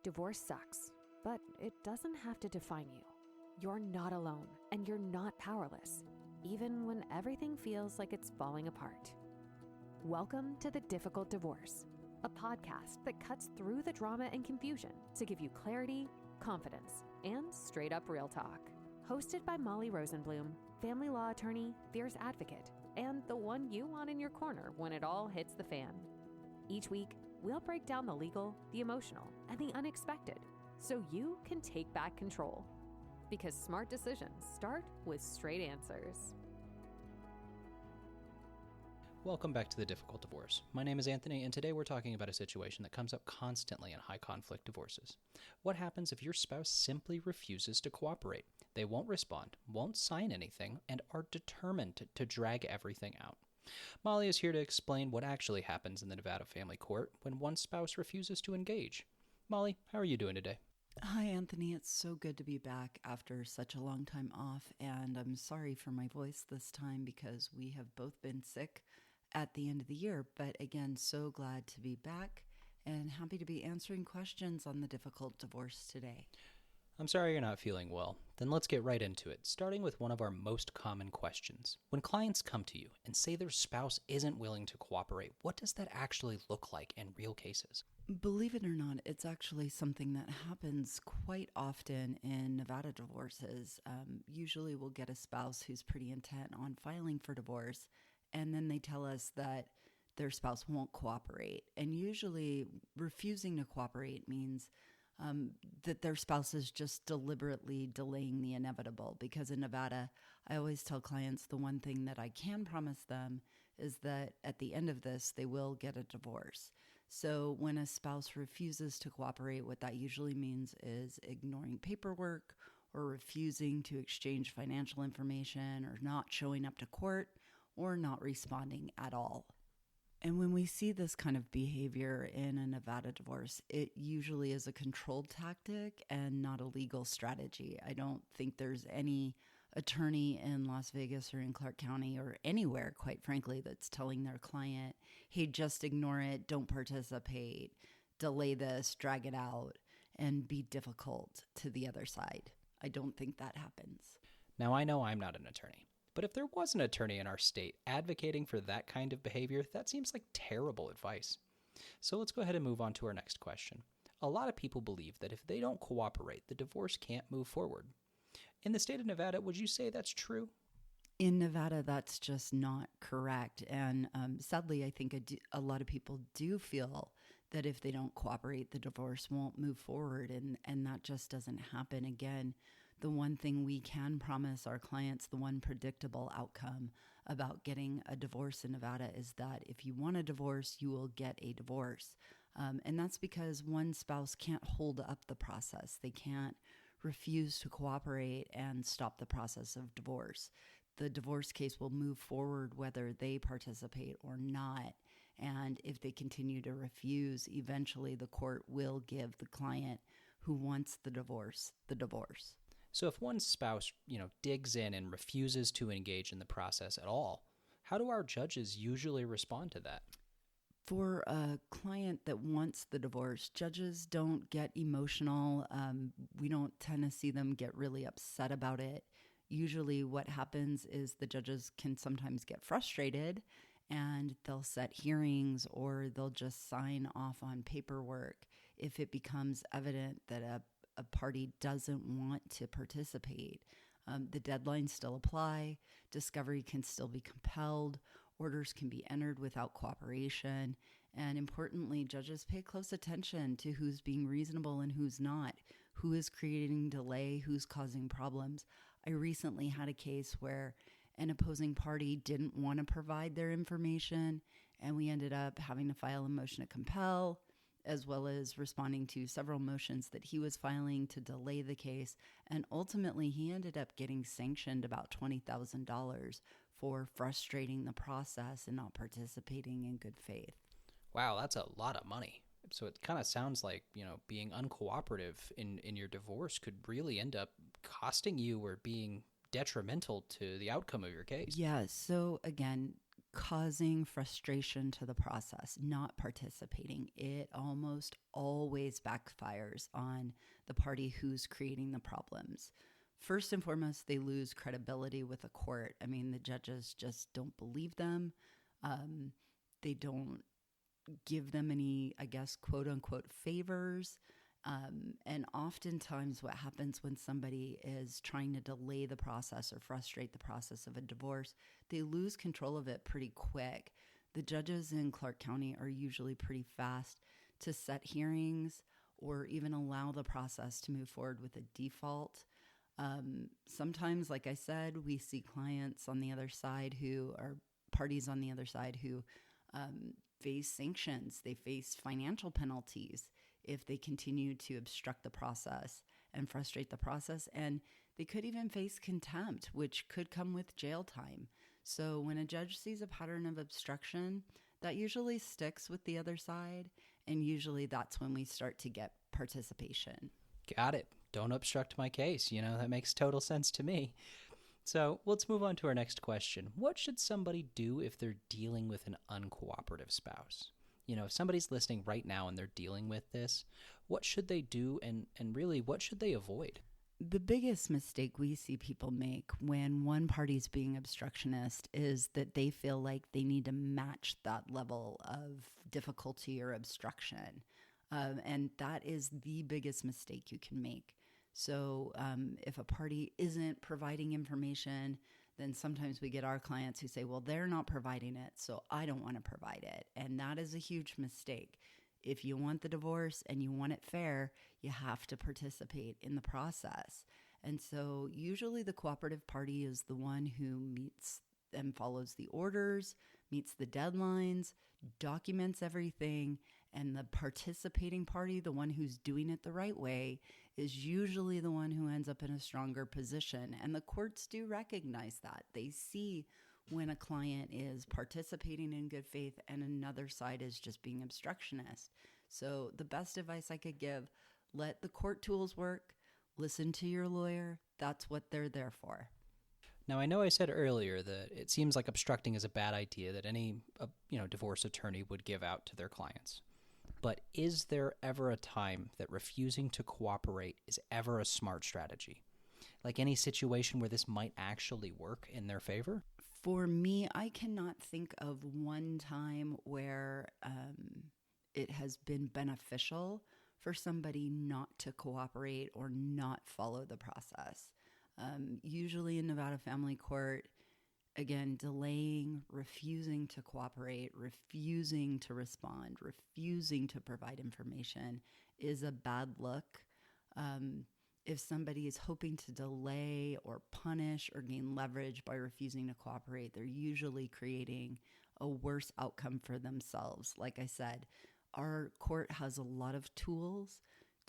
Divorce sucks, but it doesn't have to define you. You're not alone, and you're not powerless, even when everything feels like it's falling apart. Welcome to The Difficult Divorce, a podcast that cuts through the drama and confusion to give you clarity, confidence, and straight-up real talk. Hosted by Molly Rosenblum, family law attorney, fierce advocate, and the one you want in your corner when it all hits the fan. Each week, we'll break down the legal, the emotional, and the unexpected so you can take back control. Because smart decisions start with straight answers. Welcome back to The Difficult Divorce. My name is Anthony, and today we're talking about a situation that comes up constantly in high-conflict divorces. What happens if your spouse simply refuses to cooperate? They won't respond, won't sign anything, and are determined to drag everything out. Molly is here to explain what actually happens in the Nevada family court when one spouse refuses to engage. Molly, how are you doing today? Hi, Anthony. It's so good to be back after such a long time off, and I'm sorry for my voice this time because we have both been sick at the end of the year, but again, so glad to be back and happy to be answering questions on the difficult divorce today. I'm sorry you're not feeling well. Then let's get right into it, starting with one of our most common questions. When clients come to you and say their spouse isn't willing to cooperate, what does that actually look like in real cases? Believe it or not, it's actually something that happens quite often in Nevada divorces. Usually we'll get a spouse who's pretty intent on filing for divorce, and then they tell us that their spouse won't cooperate. And usually refusing to cooperate means that their spouse is just deliberately delaying the inevitable. Because in Nevada, I always tell clients the one thing that I can promise them is that at the end of this, they will get a divorce. So when a spouse refuses to cooperate, what that usually means is ignoring paperwork or refusing to exchange financial information or not showing up to court or not responding at all. And when we see this kind of behavior in a Nevada divorce, it usually is a controlled tactic and not a legal strategy. I don't think there's any attorney in Las Vegas or in Clark County or anywhere, quite frankly, that's telling their client, hey, just ignore it, don't participate, delay this, drag it out, and be difficult to the other side. I don't think that happens. Now, I know I'm not an attorney. But if there was an attorney in our state advocating for that kind of behavior, that seems like terrible advice. So let's go ahead and move on to our next question. A lot of people believe that if they don't cooperate, the divorce can't move forward. In the state of Nevada, would you say that's true? In Nevada, that's just not correct. And sadly, I think a lot of people do feel that if they don't cooperate, the divorce won't move forward. And that just doesn't happen. Again, the one thing we can promise our clients, the one predictable outcome about getting a divorce in Nevada is that if you want a divorce, you will get a divorce. And that's because one spouse can't hold up the process. They can't refuse to cooperate and stop the process of divorce. The divorce case will move forward whether they participate or not. And if they continue to refuse, eventually the court will give the client who wants the divorce. So if one spouse, digs in and refuses to engage in the process at all, how do our judges usually respond to that? For a client that wants the divorce, judges don't get emotional. We don't tend to see them get really upset about it. Usually what happens is the judges can sometimes get frustrated and they'll set hearings or they'll just sign off on paperwork if it becomes evident that a party doesn't want to participate. The deadlines still apply, discovery can still be compelled, orders can be entered without cooperation, and importantly, judges pay close attention to who's being reasonable and who's not, who is creating delay, who's causing problems. I recently had a case where an opposing party didn't want to provide their information, and we ended up having to file a motion to compel, as well as responding to several motions that he was filing to delay the case. And ultimately, he ended up getting sanctioned about $20,000 for frustrating the process and not participating in good faith. Wow, that's a lot of money. So it kind of sounds like, being uncooperative in your divorce could really end up costing you or being detrimental to the outcome of your case. Yeah, so again, causing frustration to the process, not participating, it almost always backfires on the party who's creating the problems. First and foremost, they lose credibility with the court. I mean, the judges just don't believe them. They don't give them any, I guess, quote unquote favors. And oftentimes what happens when somebody is trying to delay the process or frustrate the process of a divorce, they lose control of it pretty quick. The judges in Clark County are usually pretty fast to set hearings or even allow the process to move forward with a default. Sometimes, like I said, we see clients on the other side who are parties on the other side who face sanctions. They face financial penalties if they continue to obstruct the process and frustrate the process. And they could even face contempt, which could come with jail time. So when a judge sees a pattern of obstruction, that usually sticks with the other side. And usually that's when we start to get participation. Got it. Don't obstruct my case. That makes total sense to me. So let's move on to our next question. What should somebody do if they're dealing with an uncooperative spouse? If somebody's listening right now and they're dealing with this, what should they do and really what should they avoid? The biggest mistake we see people make when one party's being obstructionist is that they feel like they need to match that level of difficulty or obstruction. And that is the biggest mistake you can make. So if a party isn't providing information, then sometimes we get our clients who say, well, they're not providing it, so I don't want to provide it. And that is a huge mistake. If you want the divorce and you want it fair, you have to participate in the process. And so usually the cooperative party is the one who meets and follows the orders, meets the deadlines, documents everything, and the participating party, the one who's doing it the right way, is usually the one who ends up in a stronger position. And the courts do recognize that. They see when a client is participating in good faith and another side is just being obstructionist. So the best advice I could give, let the court tools work, listen to your lawyer. That's what they're there for. Now, I know I said earlier that it seems like obstructing is a bad idea that any divorce attorney would give out to their clients. But is there ever a time that refusing to cooperate is ever a smart strategy? Like any situation where this might actually work in their favor? For me, I cannot think of one time where it has been beneficial for somebody not to cooperate or not follow the process. Usually in Nevada family court, again, delaying, refusing to cooperate, refusing to respond, refusing to provide information is a bad look. If somebody is hoping to delay or punish or gain leverage by refusing to cooperate, they're usually creating a worse outcome for themselves. Like I said, our court has a lot of tools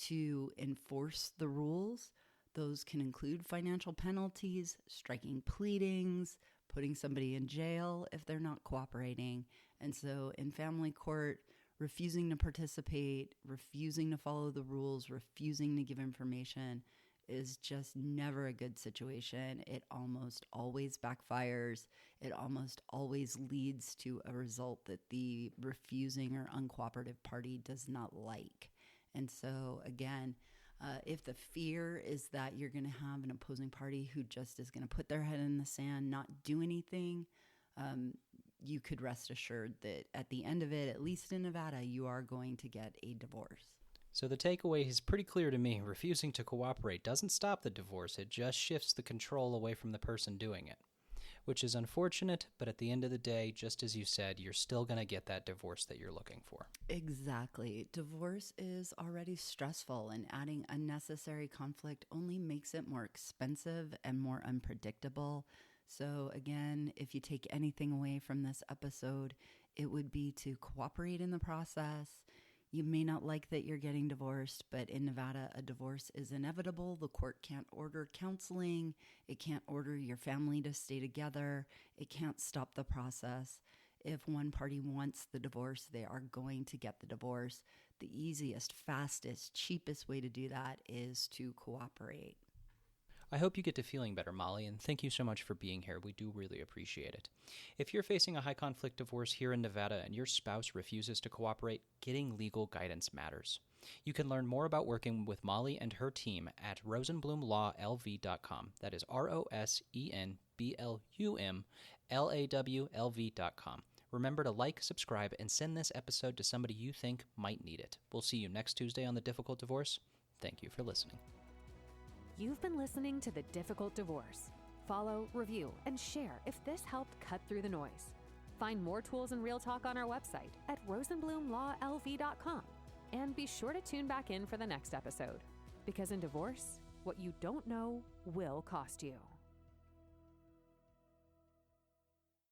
to enforce the rules. Those can include financial penalties, striking pleadings, putting somebody in jail if they're not cooperating. And so in family court, refusing to participate, refusing to follow the rules, refusing to give information is just never a good situation. It almost always backfires. It almost always leads to a result that the refusing or uncooperative party does not like. And so again, if the fear is that you're going to have an opposing party who just is going to put their head in the sand, not do anything, you could rest assured that at the end of it, at least in Nevada, you are going to get a divorce. So the takeaway is pretty clear to me. Refusing to cooperate doesn't stop the divorce. It just shifts the control away from the person doing it, which is unfortunate, but at the end of the day, just as you said, you're still going to get that divorce that you're looking for. Exactly. Divorce is already stressful, and adding unnecessary conflict only makes it more expensive and more unpredictable. So again, if you take anything away from this episode, it would be to cooperate in the process. You may not like that you're getting divorced, but in Nevada, a divorce is inevitable. The court can't order counseling. It can't order your family to stay together. It can't stop the process. If one party wants the divorce, they are going to get the divorce. The easiest, fastest, cheapest way to do that is to cooperate. I hope you get to feeling better, Molly, and thank you so much for being here. We do really appreciate it. If you're facing a high conflict divorce here in Nevada and your spouse refuses to cooperate, getting legal guidance matters. You can learn more about working with Molly and her team at rosenblumlawlv.com. That is ROSENBLUMLAWLV.com. Remember to like, subscribe, and send this episode to somebody you think might need it. We'll see you next Tuesday on The Difficult Divorce. Thank you for listening. You've been listening to The Difficult Divorce. Follow, review, and share if this helped cut through the noise. Find more tools and real talk on our website at rosenblumlawlv.com. And be sure to tune back in for the next episode. Because in divorce, what you don't know will cost you.